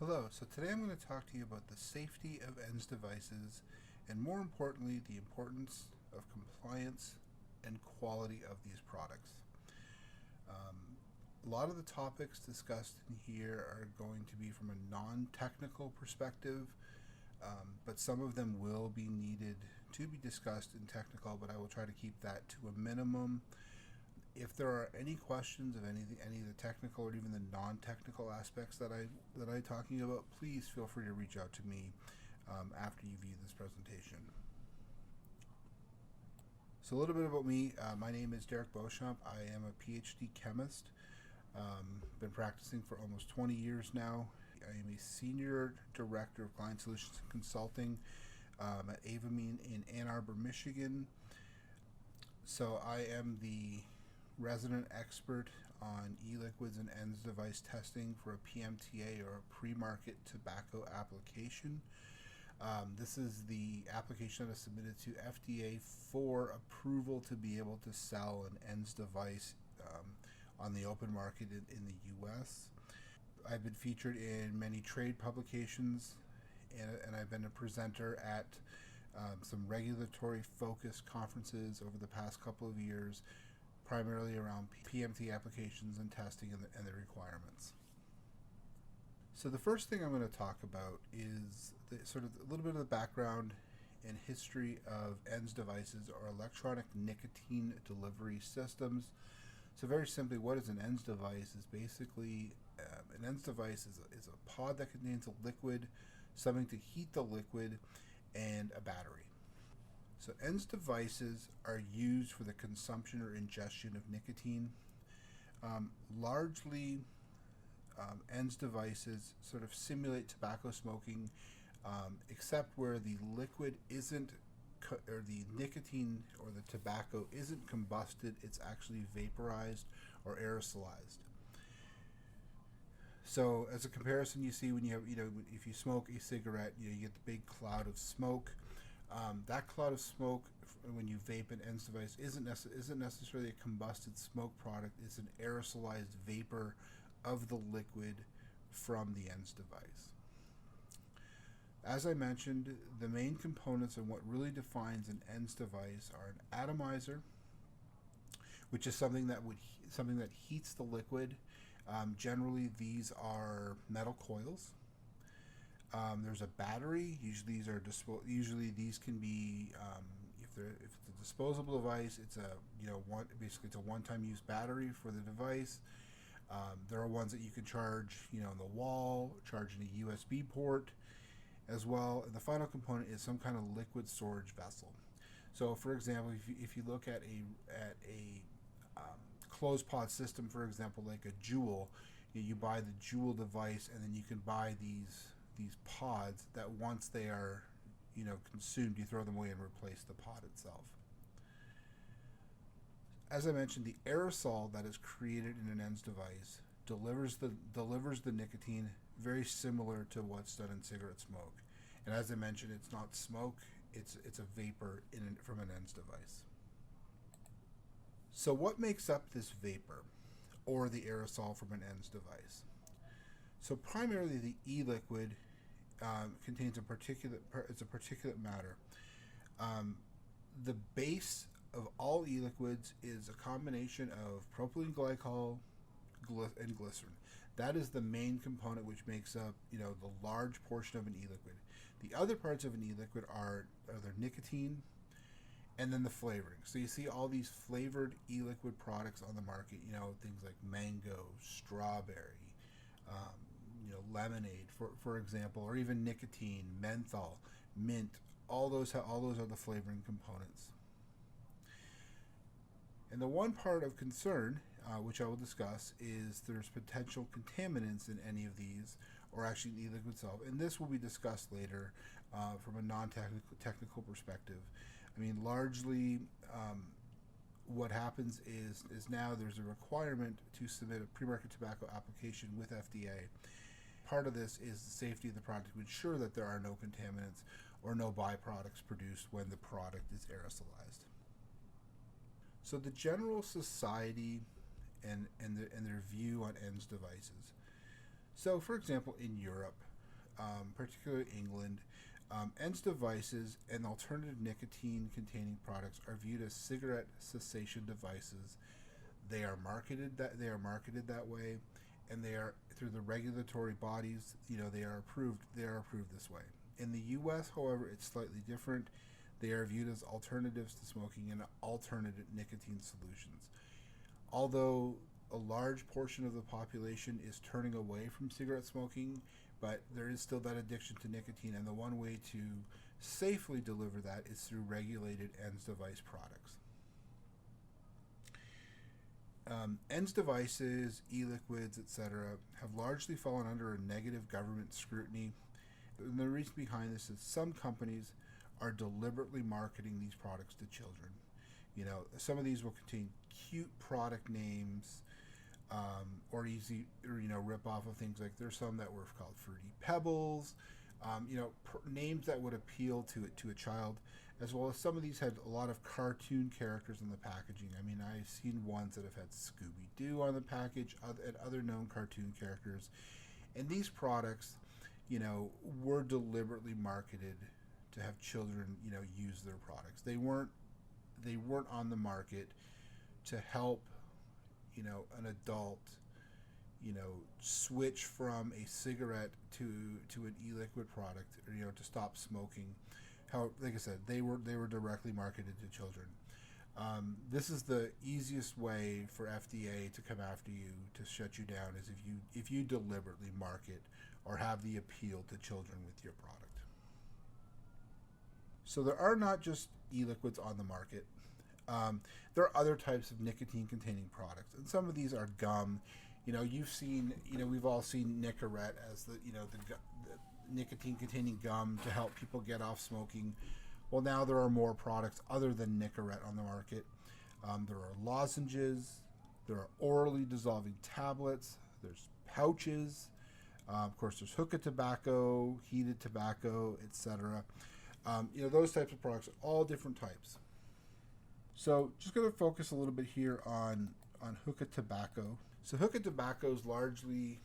Hello, so today I'm going to talk to you about the safety of ENDS devices and more importantly the importance of compliance and quality of these products. A lot of the topics discussed in here are going to be from a non-technical perspective, but some of them will be needed to be discussed in technical, but I will try to keep that to a minimum. If there are any questions of any of the technical or even the non-technical aspects that I'm talking about, please feel free to reach out to me after you view this presentation. So a little bit about me. My name is Derek Beauchamp. I am a PhD chemist. Been practicing for almost 20 years now. I am a Senior Director of Client Solutions and Consulting at Avamine in Ann Arbor, Michigan. So I am the resident expert on e-liquids and ENDS device testing for a PMTA or a pre-market tobacco application. This is the application that is submitted to FDA for approval to be able to sell an ENDS device on the open market in the US. I've been featured in many trade publications, and I've been a presenter at some regulatory focused conferences over the past couple of years, primarily around PMTA applications and testing and the requirements. So the first thing I'm going to talk about is sort of a little bit of the background and history of ENDS devices, or electronic nicotine delivery systems. So very simply, what is an ENDS device? Is basically an ENDS device is a pod that contains a liquid, something to heat the liquid, and a battery. So ENDS devices are used for the consumption or ingestion of nicotine. Largely, ENDS devices sort of simulate tobacco smoking, except where the liquid isn't, or the nicotine or the tobacco isn't combusted, it's actually vaporized or aerosolized. So as a comparison, you see when you have, if you smoke a cigarette, you get the big cloud of smoke. That cloud of smoke, when you vape an ENDS device, isn't necessarily a combusted smoke product. It's an aerosolized vapor of the liquid from the ENDS device. As I mentioned, the main components of what really defines an ENDS device are an atomizer, which is something that heats the liquid. Generally, these are metal coils. There's a battery. Usually these can be, if it's a disposable device, it's basically it's a one-time use battery for the device. There are ones that you can charge, on the wall, charge in a USB port as well. And the final component is some kind of liquid storage vessel. So, for example, if you look at a closed pod system, for example, like a Juul, you buy the Juul device, and then you can buy these pods that once they are consumed, you throw them away and replace the pod itself. As I mentioned, the aerosol that is created in an ENDS device delivers the nicotine, very similar to what's done in cigarette smoke. And as I mentioned, it's not smoke, it's a vapor from an ENDS device. So what makes up this vapor, or the aerosol from an ENDS device? So primarily the e-liquid contains a particulate matter. The base of all e-liquids is a combination of propylene glycol and glycerin. That is the main component which makes up the large portion of an e-liquid. The other parts of an e-liquid are their nicotine and then the flavoring. So you see all these flavored e-liquid products on the market, things like mango, strawberry, lemonade, for example, or even nicotine, menthol, mint. All those are the flavoring components. And the one part of concern, which I will discuss, is there's potential contaminants in any of these, or actually in the e-liquid itself. And this will be discussed later from a non-technical perspective. I mean, largely, what happens is now there's a requirement to submit a pre-market tobacco application with FDA. Part of this is the safety of the product to ensure that there are no contaminants or no byproducts produced when the product is aerosolized. So the general society and their view on ENDS devices. So, for example, in Europe, particularly England, ENDS devices and alternative nicotine-containing products are viewed as cigarette cessation devices. They are marketed that way, and they are through the regulatory bodies. They are approved. They are approved this way. In the U.S., however, it's slightly different. They are viewed as alternatives to smoking and alternative nicotine solutions. Although a large portion of the population is turning away from cigarette smoking, but there is still that addiction to nicotine, and the one way to safely deliver that is through regulated ENDS device products. ENDS devices, e-liquids, etc., have largely fallen under a negative government scrutiny. And the reason behind this is some companies are deliberately marketing these products to children. Some of these will contain cute product names, or easy, rip off of things like there's some that were called Fruity Pebbles, names that would appeal to a child, as well as some of these had a lot of cartoon characters in the packaging. I've seen ones that have had Scooby-Doo on the package and other known cartoon characters, and these products, were deliberately marketed to have children, use their products. They weren't on the market to help, an adult, switch from a cigarette to an e-liquid product, or, to stop smoking. How, like I said, they were directly marketed to children. This is the easiest way for FDA to come after you, to shut you down, is if you deliberately market or have the appeal to children with your product. So there are not just e-liquids on the market. There are other types of nicotine-containing products, and some of these are gum. You've seen, we've all seen Nicorette as the nicotine-containing gum to help people get off smoking. Well, now there are more products other than Nicorette on the market. There are lozenges, there are orally dissolving tablets, there's pouches, of course there's hookah tobacco, heated tobacco, etc. Those types of products, all different types. So just going to focus a little bit here on hookah tobacco. So hookah tobacco is largely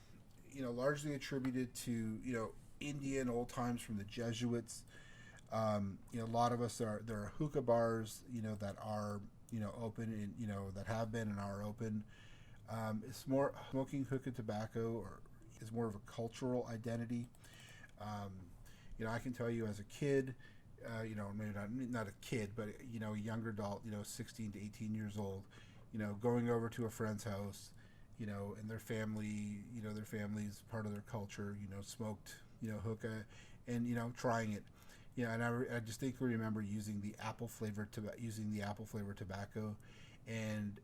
attributed to, Indian old times from the Jesuits. A lot of us there are hookah bars, that are, open and, that have been and are open. It's more, smoking hookah tobacco is more of a cultural identity. I can tell you as a kid, maybe not a kid, but, a younger adult, 16 to 18 years old, going over to a friend's house, and their family, their family's part of their culture, smoked, hookah, and, trying it. And I distinctly remember using the apple flavored tobacco, and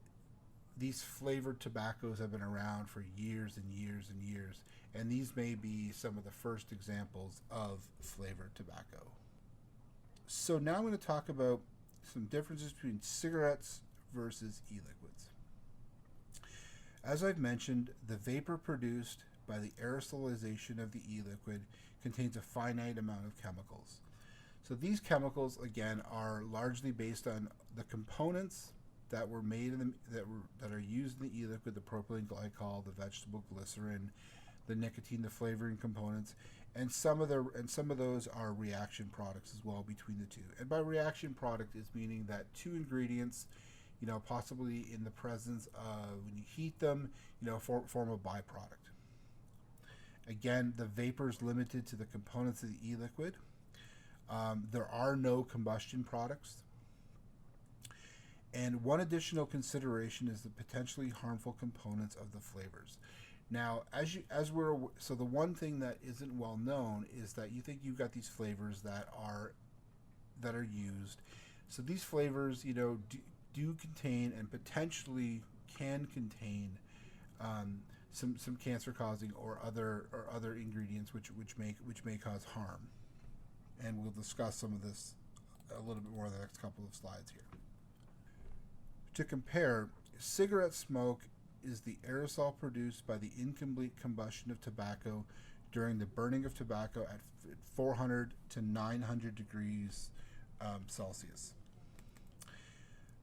these flavored tobaccos have been around for years and years and years, and these may be some of the first examples of flavored tobacco. So now I'm going to talk about some differences between cigarettes versus e-liquids. As I've mentioned, the vapor produced by the aerosolization of the e-liquid contains a finite amount of chemicals. So these chemicals, again, are largely based on the components that were made that are used in the e-liquid: the propylene glycol, the vegetable glycerin, the nicotine, the flavoring components, and some of those are reaction products as well between the two. And by reaction product is meaning that two ingredients, possibly in the presence of, when you heat them, form a byproduct. Again, the vapor is limited to the components of the e-liquid. There are no combustion products. And one additional consideration is the potentially harmful components of the flavors. Now, so the one thing that isn't well known is that you think you've got these flavors that are used. So these flavors, do contain and potentially can contain some cancer-causing or other ingredients which may cause harm. And we'll discuss some of this a little bit more in the next couple of slides here. To compare, cigarette smoke is the aerosol produced by the incomplete combustion of tobacco during the burning of tobacco at 400 to 900 degrees Celsius.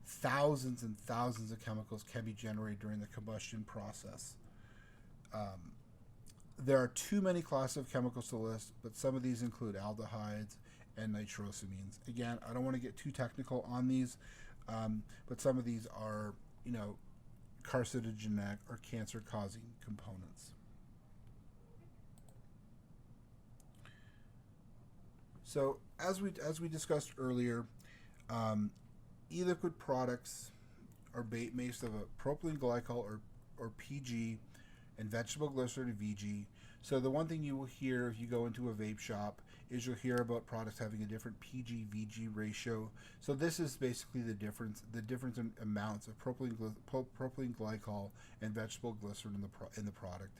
Thousands and thousands of chemicals can be generated during the combustion process. There are too many classes of chemicals to list, but some of these include aldehydes and nitrosamines. Again, I don't want to get too technical on these, but some of these are, carcinogenic or cancer-causing components. So, as we discussed earlier, e-liquid products are made of a propylene glycol or PG and vegetable glycerin VG. So the one thing you will hear if you go into a vape shop is you'll hear about products having a different PG VG ratio. So this is basically the difference in amounts of propylene glycol and vegetable glycerin in the product.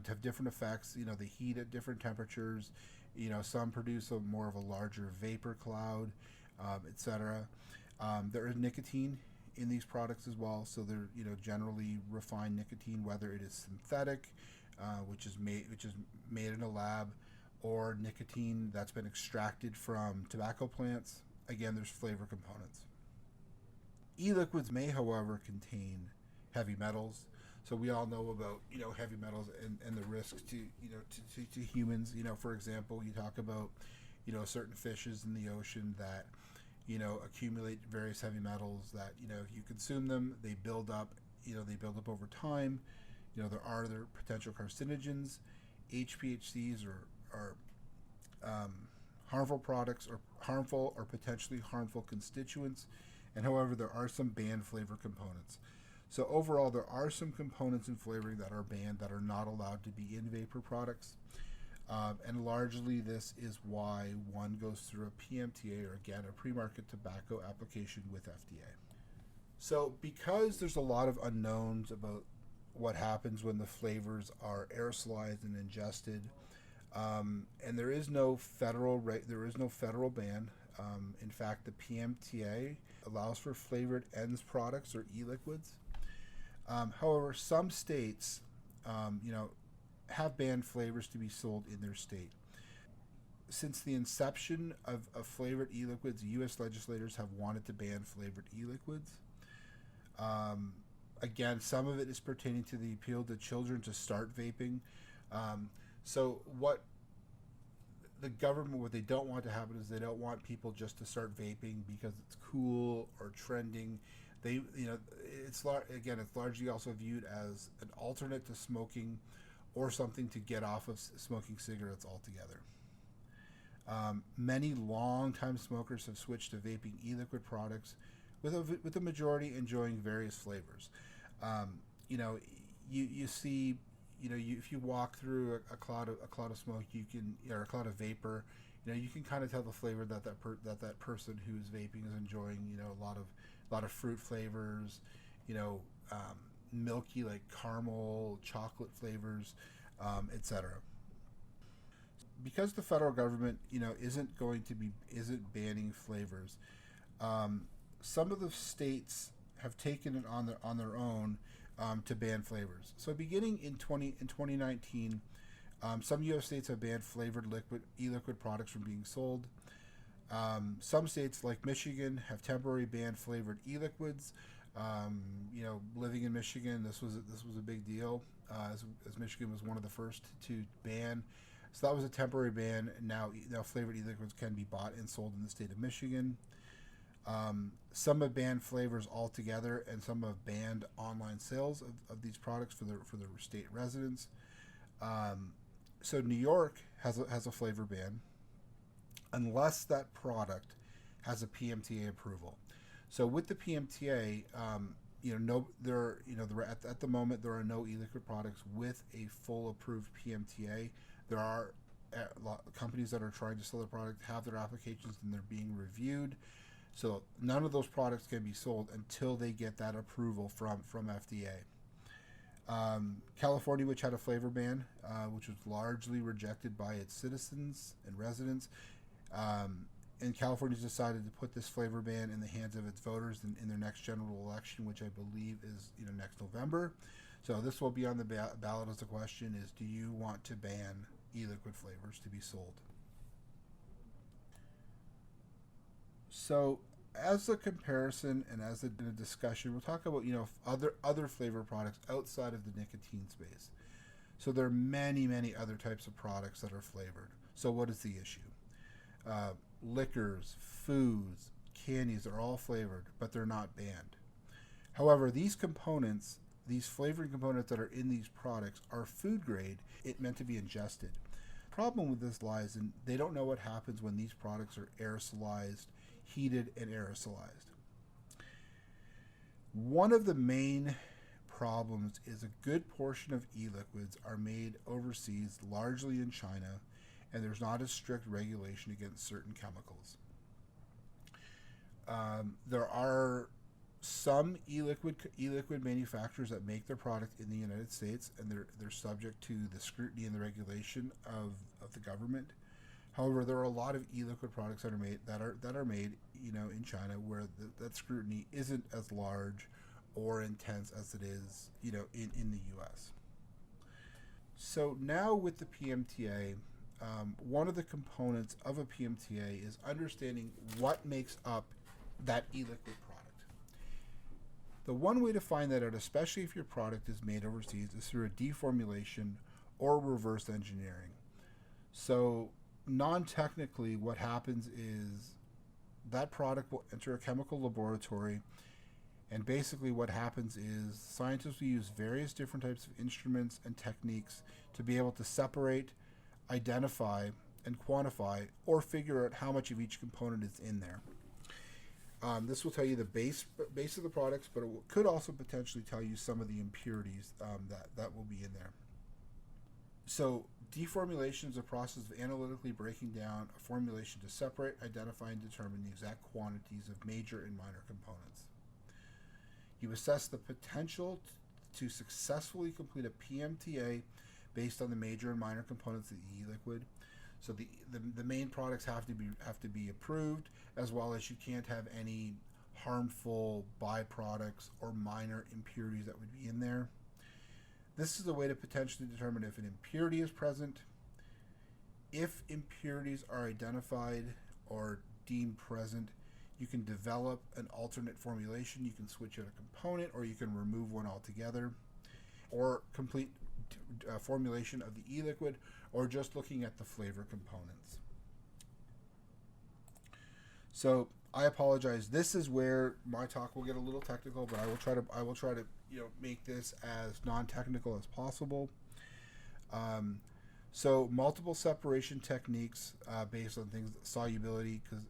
Have different effects. They heat at different temperatures. Some produce more of a larger vapor cloud, etc. There is nicotine in these products as well, so they're generally refined nicotine, whether it is synthetic, which is made in a lab, or nicotine that's been extracted from tobacco plants. Again, there's flavor components. E-liquids may, however, contain heavy metals. So we all know about heavy metals and the risks to humans. For example, you talk about certain fishes in the ocean that accumulate various heavy metals that if you consume them, they build up over time. There are other potential carcinogens. HPHCs are harmful products or harmful or potentially harmful constituents, and however there are some banned flavor components. So overall, there are some components in flavoring that are banned that are not allowed to be in vapor products. And largely this is why one goes through a PMTA, or again, a premarket tobacco application with FDA. So because there's a lot of unknowns about what happens when the flavors are aerosolized and ingested, and there is no federal ban. In fact, the PMTA allows for flavored ends products or e-liquids. However, some states, have banned flavors to be sold in their state. Since the inception of flavored e-liquids, U.S. legislators have wanted to ban flavored e-liquids. Again, some of it is pertaining to the appeal to children to start vaping. So what the government, what they don't want to happen is they don't want people just to start vaping because it's cool or trending. It's largely also viewed as an alternate to smoking, or something to get off of smoking cigarettes altogether. Many long-time smokers have switched to vaping e-liquid products, with the majority enjoying various flavors. You see, if you walk through a cloud of smoke, or a cloud of vapor, you can kind of tell the flavor that person who's vaping is enjoying. A lot of fruit flavors, milky like caramel, chocolate flavors, etc. Because the federal government, isn't banning flavors, some of the states have taken it on their own to ban flavors. So beginning in 2019, some U.S. states have banned flavored e-liquid products from being sold. Some states like Michigan have temporarily banned flavored e-liquids. Living in Michigan, this was a big deal, as Michigan was one of the first to ban. So that was a temporary ban. Now flavored e-liquids can be bought and sold in the state of Michigan. Some have banned flavors altogether, and some have banned online sales of these products for their state residents. So New York has a flavor ban, unless that product has a PMTA approval. So with the PMTA, at the moment there are no e-liquid products with a full approved PMTA. There are companies that are trying to sell the product, have their applications, and they're being reviewed. So none of those products can be sold until they get that approval from FDA. California, which had a flavor ban, which was largely rejected by its citizens and residents, and California's decided to put this flavor ban in the hands of its voters in their next general election, which I believe is next November. So this will be on the ballot as a question: is do you want to ban e-liquid flavors to be sold? So as a comparison and as a discussion, we'll talk about other flavor products outside of the nicotine space. So there are many other types of products that are flavored. So what is the issue? Liquors, foods, candies are all flavored, but they're not banned. However, these components, these flavoring components that are in these products, are food grade. It meant to be ingested. The problem with this lies in they don't know what happens when these products are aerosolized, heated, and aerosolized. One of the main problems is a good portion of e-liquids are made overseas, largely in China, and there's not a strict regulation against certain chemicals. There are some e-liquid manufacturers that make their product in the United States, and they're subject to the scrutiny and the regulation of the government. However, there are a lot of e-liquid products that are made in China where that scrutiny isn't as large or intense as it is in the U.S. So now with the PMTA, one of the components of a PMTA is understanding what makes up that e-liquid product. The one way to find that out, especially if your product is made overseas, is through a deformulation or reverse engineering. So non-technically, what happens is that product will enter a chemical laboratory, and basically what happens is scientists will use various different types of instruments and techniques to be able to separate, identify, and quantify, or figure out how much of each component is in there. This will tell you the base of the products, but it could also potentially tell you some of the impurities that will be in there. So deformulation is a process of analytically breaking down a formulation to separate, identify, and determine the exact quantities of major and minor components. You assess the potential to successfully complete a PMTA based on the major and minor components of the e-liquid. So the main products have to be approved, as well as you can't have any harmful byproducts or minor impurities that would be in there. This is a way to potentially determine if an impurity is present. If impurities are identified or deemed present, you can develop an alternate formulation. You can switch out a component, or you can remove one altogether, or complete formulation of the e-liquid, or just looking at the flavor components. So I apologize. This is where my talk will get a little technical, but I will try to make this as non-technical as possible. So multiple separation techniques based on things, solubility, because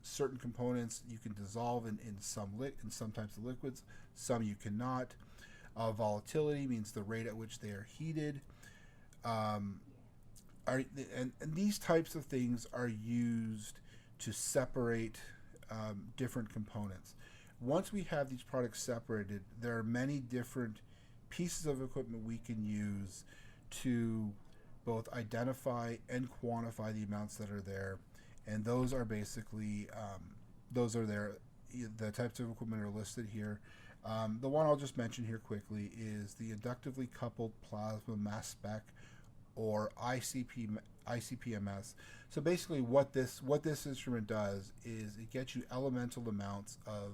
certain components you can dissolve in some types of liquids, some you cannot. Volatility means the rate at which they are heated. And these types of things are used to separate different components. Once we have these products separated, there are many different pieces of equipment we can use to both identify and quantify the amounts that are there. And those are basically, the types of equipment are listed here. The one I'll just mention here quickly is the inductively coupled plasma mass spec, or ICP-MS. So basically what this instrument does is it gets you elemental amounts of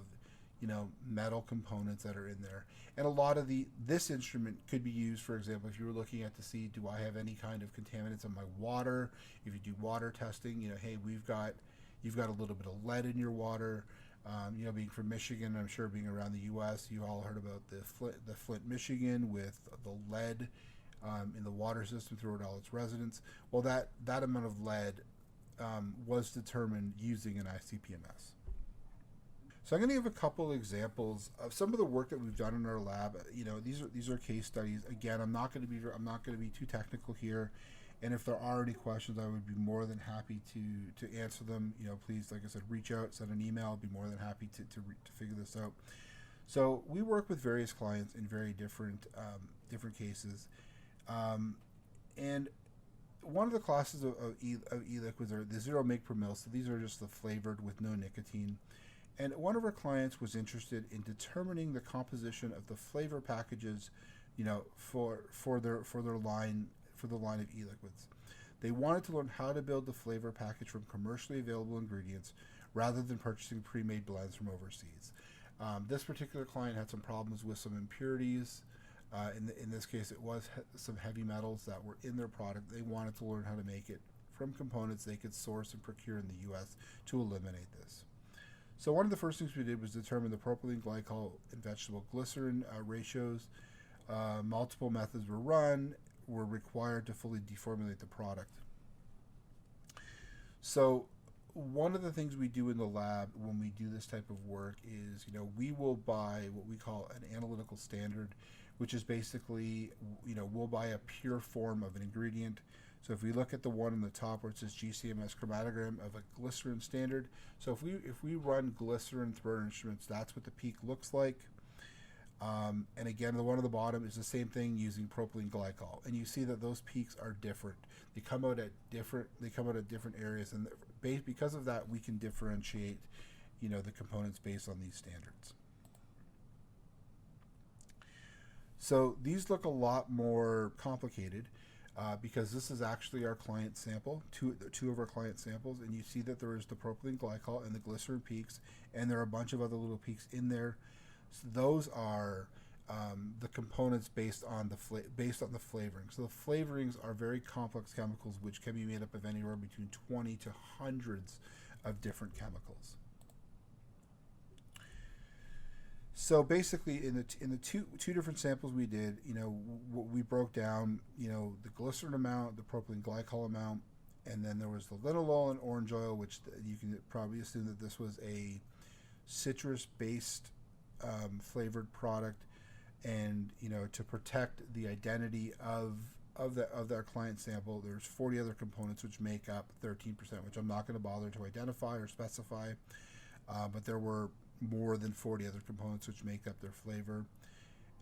metal components that are in there. And a lot of this instrument could be used, for example, if you were looking at to see, do I have any kind of contaminants in my water? If you do water testing, hey, you've got a little bit of lead in your water. Being from Michigan, I'm sure being around the U.S., you all heard about the Flint, Michigan, with the lead in the water system throughout all its residents. Well, that amount of lead was determined using an ICP-MS. So I'm going to give a couple examples of some of the work that we've done in our lab. These are case studies. Again, I'm not going to be too technical here. And if there are any questions, I would be more than happy to answer them. Please, like I said, reach out, send an email. I'd be more than happy to figure this out. So we work with various clients in very different cases. And one of the classes of e-liquids are the 0 mg per mil. So these are just the flavored with no nicotine. And one of our clients was interested in determining the composition of the flavor packages, for their line. For the line of e-liquids. They wanted to learn how to build the flavor package from commercially available ingredients rather than purchasing pre-made blends from overseas. This particular client had some problems with some impurities. In this case, it was some heavy metals that were in their product. They wanted to learn how to make it from components they could source and procure in the U.S. to eliminate this. So one of the first things we did was determine the propylene glycol and vegetable glycerin ratios. Multiple methods were required to fully deformulate the product. So one of the things we do in the lab when we do this type of work is, we will buy what we call an analytical standard, which is basically, we'll buy a pure form of an ingredient. So if we look at the one on the top where it says GCMS chromatogram of a glycerin standard, so if we run glycerin through our instruments, that's what the peak looks like. And again, the one on the bottom is the same thing using propylene glycol, and you see that those peaks are different. They come out at different areas, and because of that, we can differentiate, the components based on these standards. So these look a lot more complicated because this is actually our client sample, two of our client samples, and you see that there is the propylene glycol and the glycerin peaks, and there are a bunch of other little peaks in there. So those are the components based on the flavoring. So the flavorings are very complex chemicals, which can be made up of anywhere between 20 to hundreds of different chemicals. So basically, in the two different samples we did, we broke down, the glycerin amount, the propylene glycol amount, and then there was the linalool and orange oil, which you can probably assume that this was a citrus-based flavored product, and to protect the identity of our client sample, there's 40 other components which make up 13%, which I'm not going to bother to identify or specify, but there were more than 40 other components which make up their flavor.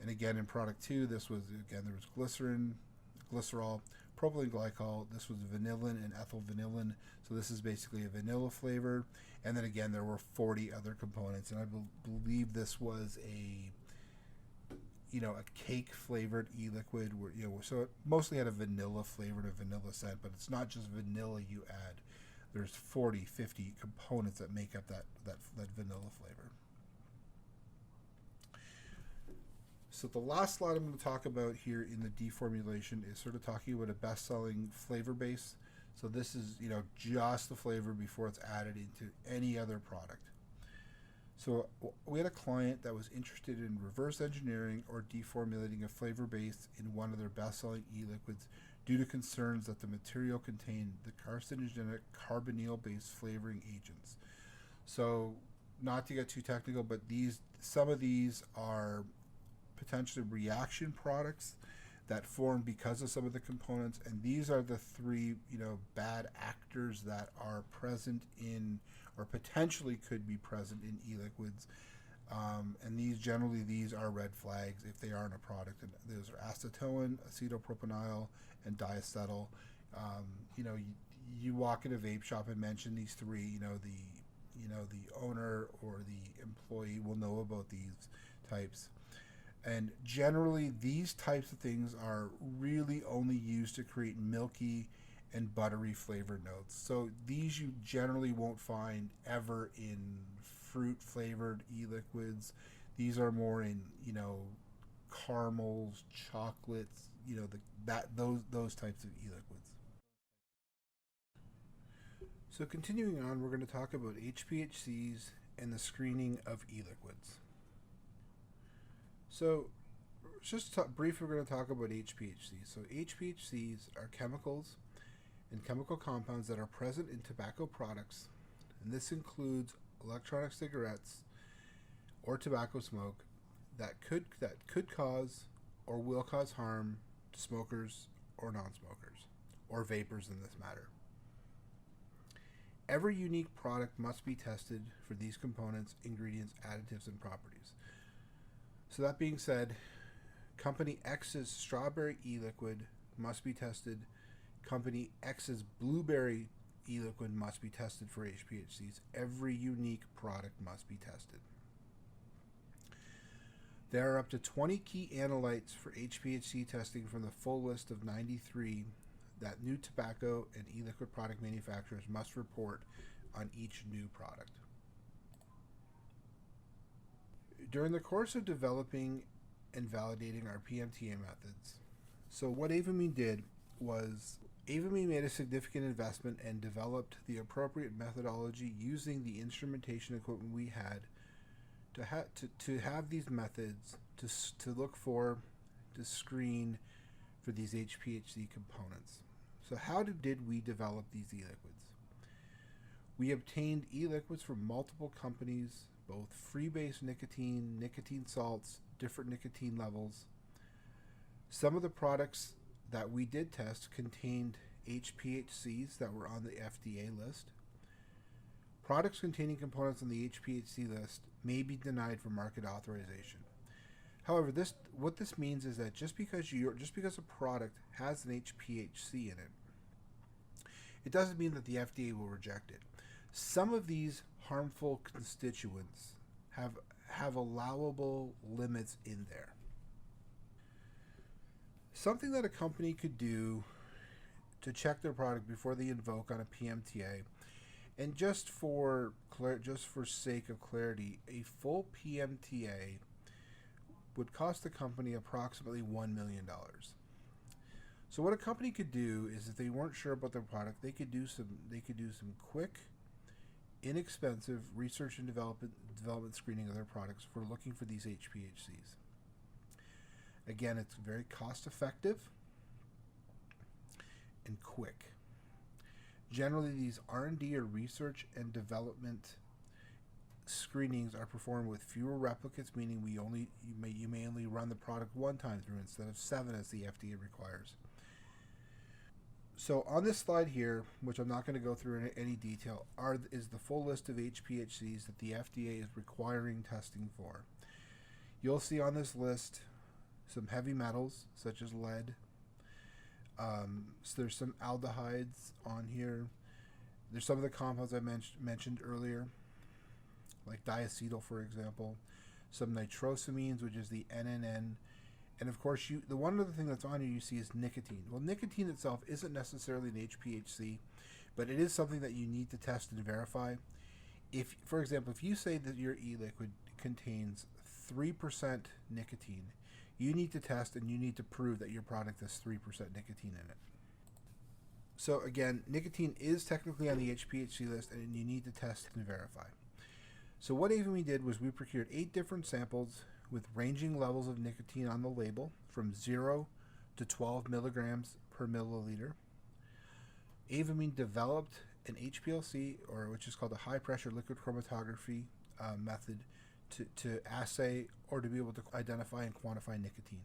And again, in product 2, there was glycerin, glycerol, propylene glycol. This was vanillin and ethyl vanillin. So this is basically a vanilla flavor. And then again, there were 40 other components, and I believe this was a cake flavored e-liquid, where so it mostly had a vanilla flavor and a vanilla scent, but it's not just vanilla you add. There's 40, 50 components that make up that vanilla flavor. So the last slide I'm going to talk about here in the deformulation is sort of talking about a best-selling flavor base. So this is, just the flavor before it's added into any other product. So we had a client that was interested in reverse engineering or deformulating a flavor base in one of their best-selling e-liquids due to concerns that the material contained the carcinogenic carbonyl-based flavoring agents. So not to get too technical, but some of these are potentially reaction products that form because of some of the components, and these are the three bad actors that are present in, or potentially could be present in, e-liquids, and these are red flags if they are in a product, and those are acetone, acetylpropanol, and diacetyl. You walk in a vape shop and mention these three, the owner or the employee will know about these types. And generally, these types of things are really only used to create milky and buttery flavored notes. So these you generally won't find ever in fruit flavored e-liquids. These are more in, caramels, chocolates, those types of e-liquids. So continuing on, we're going to talk about HPHCs and the screening of e-liquids. So briefly, we're going to talk about HPHCs. So HPHCs are chemicals and chemical compounds that are present in tobacco products, and this includes electronic cigarettes or tobacco smoke that could cause or will cause harm to smokers or non-smokers, or vapors in this matter. Every unique product must be tested for these components, ingredients, additives, and properties. So that being said, Company X's strawberry e-liquid must be tested. Company X's blueberry e-liquid must be tested for HPHCs. Every unique product must be tested. There are up to 20 key analytes for HPHC testing from the full list of 93 that new tobacco and e-liquid product manufacturers must report on each new product. During the course of developing and validating our PMTA methods, so what Avamine did was Avamine made a significant investment and developed the appropriate methodology using the instrumentation equipment we had to have these methods to look for, to screen for these HPHC components. So how did we develop these e-liquids? We obtained e-liquids from multiple companies, both free-base nicotine, nicotine salts, different nicotine levels. Some of the products that we did test contained HPHCs that were on the FDA list. Products containing components on the HPHC list may be denied for market authorization. However, what this means is that just because a product has an HPHC in it, it doesn't mean that the FDA will reject it. Some of these harmful constituents have allowable limits in there. Something that a company could do to check their product before they invoke on a PMTA, and just for sake of clarity, a full PMTA would cost the company approximately $1 million. So what a company could do is, if they weren't sure about their product, they could do some quick, inexpensive research and development screening of their products for looking for these HPHCs. Again, it's very cost effective and quick. Generally, these R&D or research and development screenings are performed with fewer replicates, meaning you may only run the product one time through instead of 7 as the FDA requires. So on this slide here, which I'm not going to go through in any detail, is the full list of HPHCs that the FDA is requiring testing for. You'll see on this list some heavy metals such as lead. So there's some aldehydes on here. There's some of the compounds I mentioned earlier, like diacetyl, for example. Some nitrosamines, which is the NNN. And of course, the one other thing that's on here you see is nicotine. Well, nicotine itself isn't necessarily an HPHC, but it is something that you need to test and verify. If, for example, if you say that your e-liquid contains 3% nicotine, you need to test and you need to prove that your product has 3% nicotine in it. So again, nicotine is technically on the HPHC list, and you need to test and verify. So what Avamine did was we procured 8 different samples with ranging levels of nicotine on the label from 0 to 12 milligrams per milliliter. Avamine developed an HPLC, which is called a high pressure liquid chromatography method to assay or to be able to identify and quantify nicotine.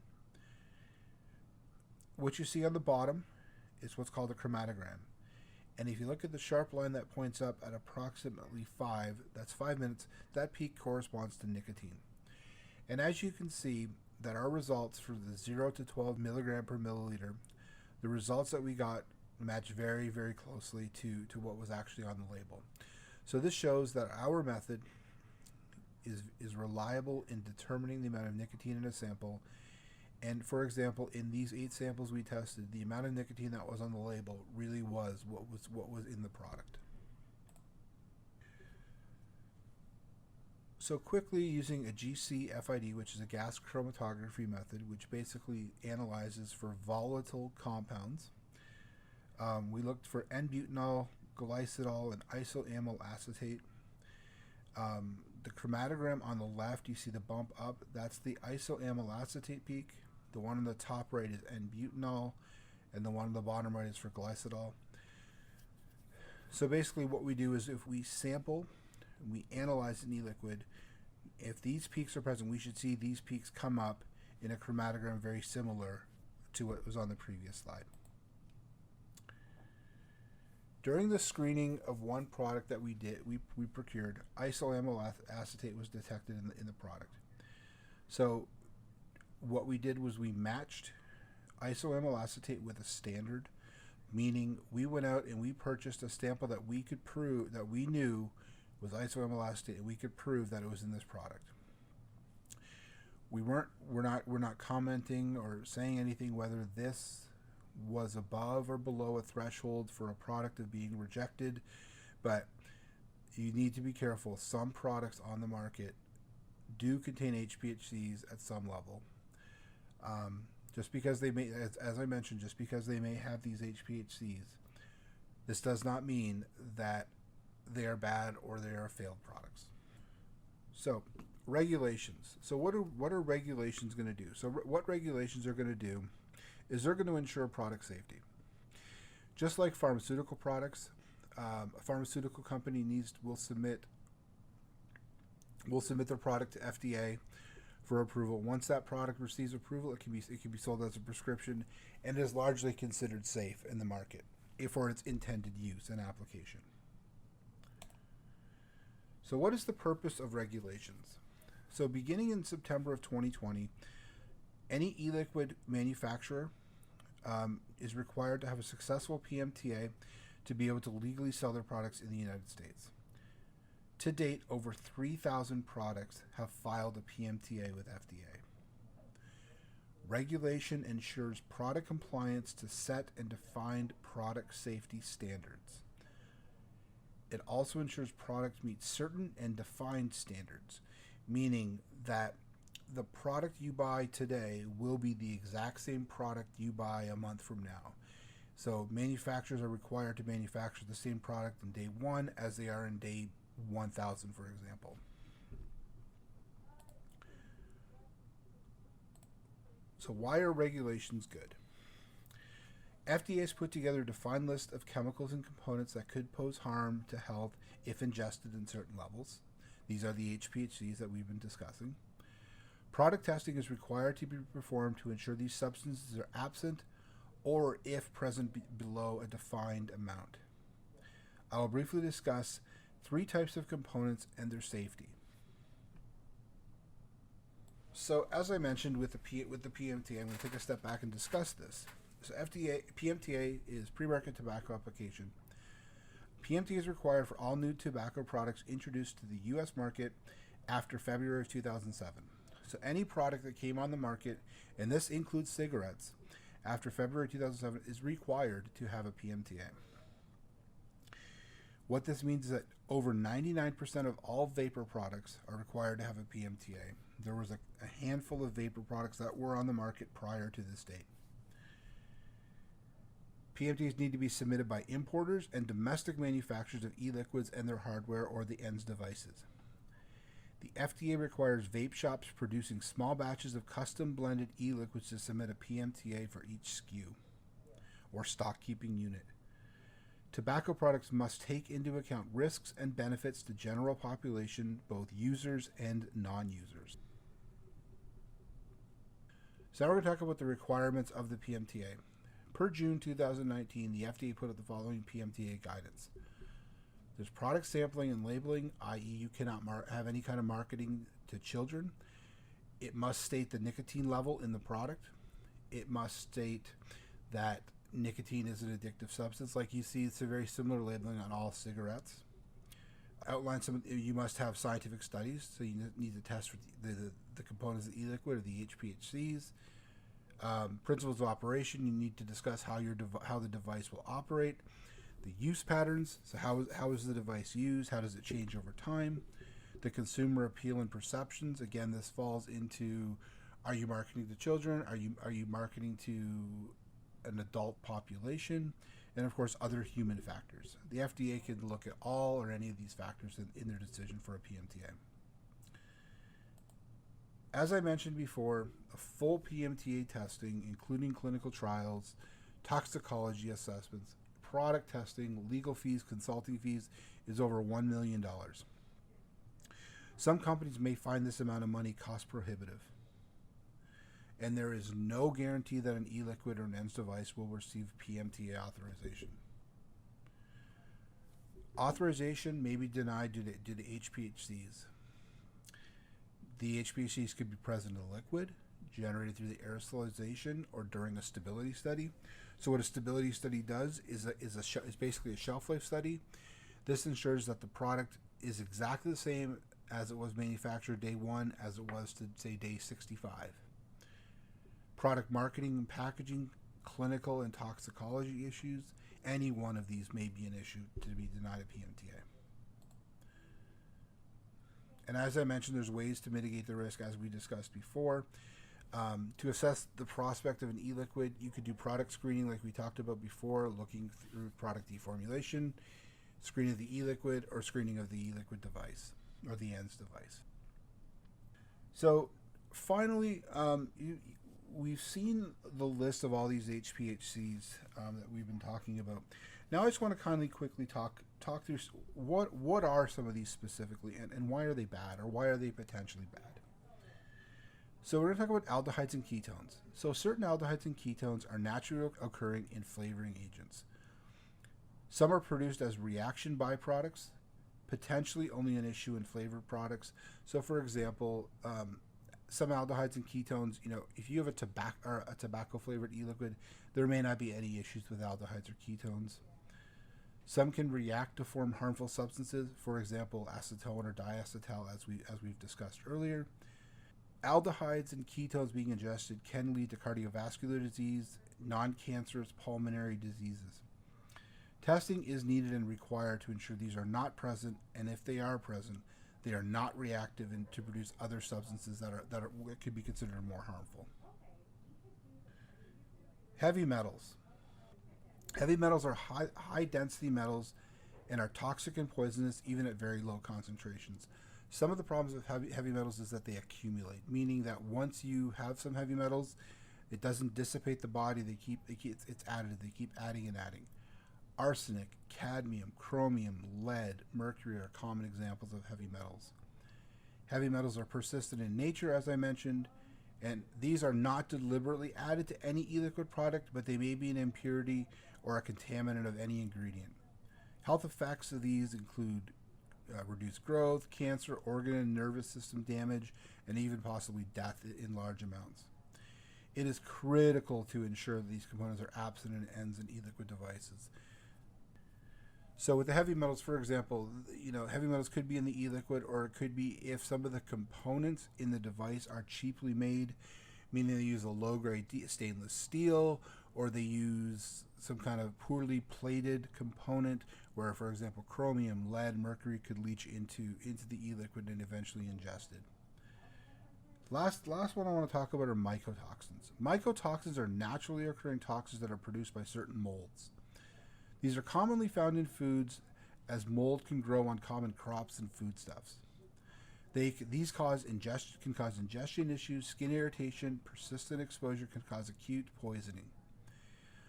What you see on the bottom is what's called a chromatogram. And if you look at the sharp line that points up at approximately 5, that's 5 minutes, that peak corresponds to nicotine. And as you can see, that our results for the 0 to 12 milligram per milliliter, the results that we got match very, very closely to what was actually on the label. So this shows that our method is reliable in determining the amount of nicotine in a sample. And for example, in these 8 samples we tested, the amount of nicotine that was on the label really was what was in the product. So quickly, using a GC-FID, which is a gas chromatography method, which basically analyzes for volatile compounds, we looked for N-butanol, glycidol, and isoamyl acetate. The chromatogram on the left, you see the bump up, that's the isoamyl acetate peak. The one on the top right is N-butanol, and the one on the bottom right is for glycidol. So basically what we do is, if we sample and we analyze an e-liquid, if these peaks are present, we should see these peaks come up in a chromatogram very similar to what was on the previous slide. During the screening of one product that we procured, isoamyl acetate was detected in the product. So what we did was we matched isoamyl acetate with a standard, meaning we went out and we purchased a sample that we could prove, that we knew was isoamyl acetate, and we could prove that it was in this product. We're not commenting or saying anything whether this was above or below a threshold for a product of being rejected, but you need to be careful. Some products on the market do contain HPHCs at some level. Just because they may, as I mentioned, just because they may have these HPHCs, this does not mean that they are bad or they are failed products. So, regulations. So what are regulations going to do? So what regulations are going to do is they're going to ensure product safety. Just like pharmaceutical products, a pharmaceutical company will submit their product to FDA for approval. Once that product receives approval, it can be sold as a prescription and is largely considered safe in the market for its intended use and application. So what is the purpose of regulations? So beginning in September of 2020, any e-liquid manufacturer is required to have a successful PMTA to be able to legally sell their products in the United States. To date, over 3,000 products have filed a PMTA with FDA. Regulation ensures product compliance to set and defined product safety standards. It also ensures products meet certain and defined standards, meaning that the product you buy today will be the exact same product you buy a month from now. So manufacturers are required to manufacture the same product in day 1 as they are in day 1,000, for example. So why are regulations good? FDA has put together a defined list of chemicals and components that could pose harm to health if ingested in certain levels. These are the HPHCs that we've been discussing. Product testing is required to be performed to ensure these substances are absent or if present below a defined amount. I will briefly discuss 3 types of components and their safety. So as I mentioned with the PMTA, I'm going to take a step back and discuss this. So PMTA is premarket tobacco application. PMTA is required for all new tobacco products introduced to the U.S. market after February of 2007. So any product that came on the market, and this includes cigarettes, after February 2007 is required to have a PMTA. What this means is that over 99% of all vapor products are required to have a PMTA. There was a handful of vapor products that were on the market prior to this date. PMTAs need to be submitted by importers and domestic manufacturers of e-liquids and their hardware or the ENDS devices. The FDA requires vape shops producing small batches of custom blended e-liquids to submit a PMTA for each SKU or stock keeping unit. Tobacco products must take into account risks and benefits to general population, both users and non-users. So now we're going to talk about the requirements of the PMTA. Per June 2019, the FDA put out the following PMTA guidance. There's product sampling and labeling, i.e. you cannot have any kind of marketing to children. It must state the nicotine level in the product. It must state that nicotine is an addictive substance. Like you see, it's a very similar labeling on all cigarettes. You must have scientific studies, so you need to test for the components of the e-liquid or the HPHCs. Principles of operation, you need to discuss how the device will operate. The use patterns, so how is the device used? How does it change over time? The consumer appeal and perceptions, again, this falls into, are you marketing to children? Are you marketing to an adult population? And of course, other human factors. The FDA can look at all or any of these factors in their decision for a PMTA. As I mentioned before, a full PMTA testing, including clinical trials, toxicology assessments, product testing, legal fees, consulting fees, is over $1 million. Some companies may find this amount of money cost prohibitive, and there is no guarantee that an e-liquid or an ENDS device will receive PMTA authorization. Authorization may be denied due to HPHCs. The HPHCs could be present in a liquid, generated through the aerosolization, or during a stability study. So what a stability study does is basically a shelf life study. This ensures that the product is exactly the same as it was manufactured day 1 as it was to, say, day 65. Product marketing and packaging, clinical and toxicology issues, any one of these may be an issue to be denied a PMTA. And as I mentioned, there's ways to mitigate the risk, as we discussed before. To assess the prospect of an e-liquid, you could do product screening like we talked about before, looking through product deformulation, screening of the e-liquid, or screening of the e-liquid device, or the ENDS device. So finally, we've seen the list of all these HPHCs that we've been talking about. Now I just want to kindly quickly talk through what are some of these specifically, and why are they bad, or why are they potentially bad. So we're going to talk about aldehydes and ketones. So certain aldehydes and ketones are naturally occurring in flavoring agents. Some are produced as reaction byproducts, potentially only an issue in flavored products. So for example, some aldehydes and ketones, if you have a tobacco flavored e-liquid, there may not be any issues with aldehydes or ketones. Some can react to form harmful substances, for example, acetone or diacetyl, as we've discussed earlier. Aldehydes and ketones being ingested can lead to cardiovascular disease, non-cancerous pulmonary diseases. Testing is needed and required to ensure these are not present, and if they are present, they are not reactive and to produce other substances that could be considered more harmful. Heavy metals. Heavy metals are high density metals and are toxic and poisonous even at very low concentrations. Some of the problems with heavy metals is that they accumulate, meaning that once you have some heavy metals, it doesn't dissipate the body. It's additive. They keep adding and adding. Arsenic, cadmium, chromium, lead, mercury are common examples of heavy metals. Heavy metals are persistent in nature, as I mentioned, and these are not deliberately added to any e-liquid product, but they may be an impurity or a contaminant of any ingredient. Health effects of these include reduced growth, cancer, organ and nervous system damage, and even possibly death in large amounts. It is critical to ensure that these components are absent in ENDS and e-liquid devices. So with the heavy metals, for example, heavy metals could be in the e-liquid, or it could be if some of the components in the device are cheaply made, meaning they use a low-grade stainless steel, or they use some kind of poorly plated component where, for example, chromium, lead, mercury could leach into the e-liquid and eventually ingested. Last one I want to talk about are mycotoxins. Mycotoxins are naturally occurring toxins that are produced by certain molds. These are commonly found in foods, as mold can grow on common crops and foodstuffs. These can cause ingestion issues, skin irritation, persistent exposure can cause acute poisoning.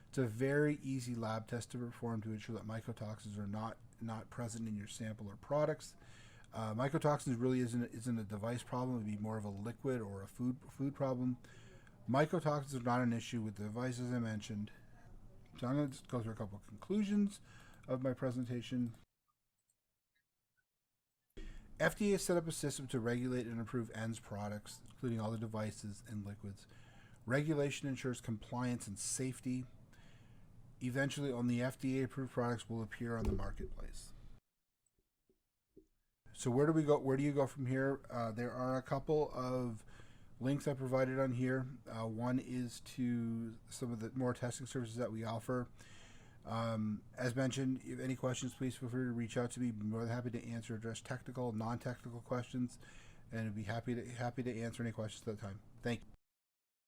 It's a very easy lab test to perform to ensure that mycotoxins are not present in your sample or products. Mycotoxins really isn't a device problem. It would be more of a liquid or a food problem. Mycotoxins are not an issue with the devices I mentioned. So I'm going to just go through a couple of conclusions of my presentation. FDA has set up a system to regulate and improve ENDS products, including all the devices and liquids. Regulation ensures compliance and safety. Eventually, only FDA-approved products will appear on the marketplace. So where do we go? Where do you go from here? There are a couple of links I provided on here. One is to some of the more testing services that we offer. As mentioned, if any questions, please feel free to reach out to me. I'm more than happy to address technical, non-technical questions, and I'd be happy to answer any questions at that time. Thank you.